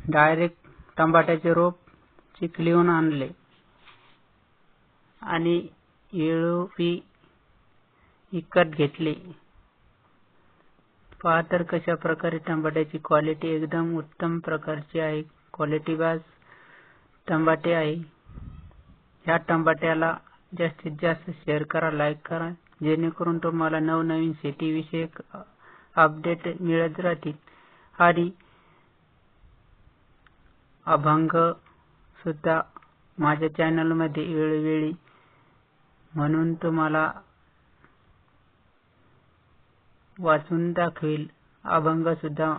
Direct टमाट्याचे रोप चिखलीहून आणले आणि वेळोवेळी विकत घेतले। पहा तर कशा प्रकारे टमाट्याची क्वालिटी एकदम उत्तम प्रकारची आहे। क्वालिटी बाज टमाटे आहे। या टमाट्याला जास्तीत जास्त शेअर करा, लाईक करा, जेणेकरून तुम्हाला नवनवीन शेती विषयक अपडेट मिळत राहतील आणि अभंग सुद्धा माझ्या चॅनल मध्ये वेळोवेळी म्हणून तुम्हाला वाचून दाखवेल। अभंग सुद्धा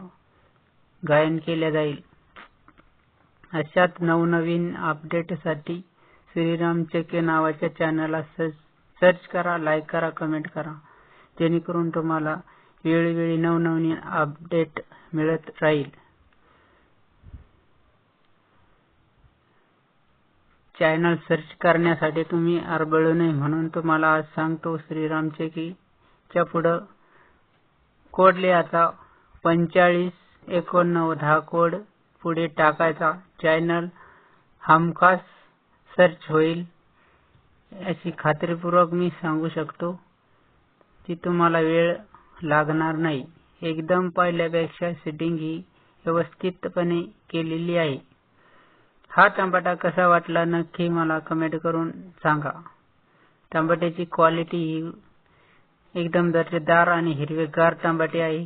गायन केले जाईल। अशाच नवनवीन अपडेट साठी श्रीराम चेके नावाच्या चॅनलला सर्च करा, लाईक करा, कमेंट करा, जेणेकरून तुम्हाला वेळोवेळी नवनवीन अपडेट मिळत राहील। चॅनल सर्च करण्यासाठी तुम्ही आरबळू नये म्हणून तुम्हाला आज सांगतो। श्रीराम चेके च्या पुढे कोड लिहायचा 458910 कोड पुढे टाकायचा। चॅनल हमखास सर्च होईल अशी खात्रीपूर्वक मी सांगू शकतो की तुम्हाला वेळ लागणार नाही। एकदम पहिल्यापेक्षा सेटिंग ही व्यवस्थितपणे केलेली आहे। हा टमाटा कसा वाटला नक्की मला कमेंट करून सांगा। टमाट्याची क्वालिटी ही एकदम दर्जेदार आणि हिरवेगार टमाटे आहे।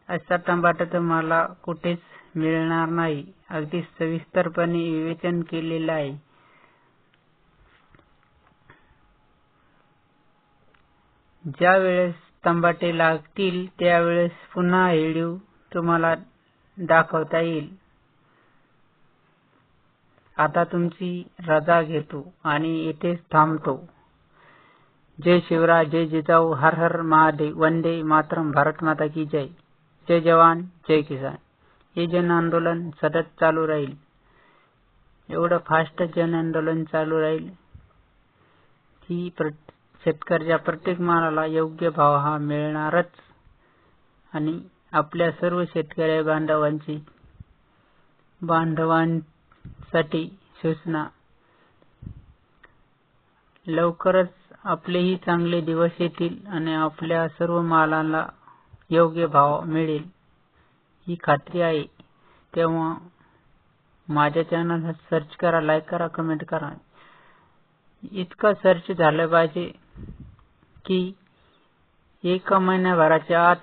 असा टमाटा तुम्हाला कुठेच मिळणार नाही। अगदी सविस्तरपणे विवेचन केलेले आहे। ज्या वेळेस टमाटे लागतील त्यावेळेस पुन्हा व्हिडिओ तुम्हाला दाखवता येईल। आता तुमची रजा घेतो आणि येथेच थांबतो। जय शिवराय, जय जिजाऊ, हर हर महादेव, वंदे मातरम, भारत माता की जय। जय जवान, जय किसान। हे जन आंदोलन सतत चालू राहील। एवढं फास्ट जन आंदोलन चालू राहील की शेतकऱ्याच्या प्रत्येक मालाला योग्य भाव हा मिळणारच आणि आपल्या सर्व शेतकरी बांधवांसाठी सूचना, लवकरच आपलेही चांगले दिवस येतील आणि आपल्या सर्व मालाला योग्य भाव मिळेल ही खात्री आहे। तेव्हा माझ्या चॅनलला सर्च करा, लाईक करा, कमेंट करा। इतका सर्च झालं पाहिजे की 1 महिन्याभराच्या आत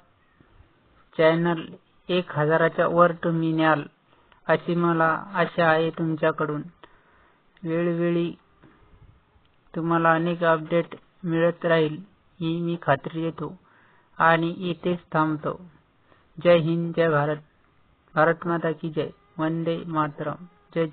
चॅनल 1000च्या वर तुम्ही न्याल अशी मला आशा आहे तुमच्याकडून। वेळोवेळी तुम्हाला अनेक अपडेट मिळत राहील ही मी खात्री देतो आणि इथेच थांबतो। जय हिंद, जय भारत, भारत माता की जय, वंदे मातरम, जय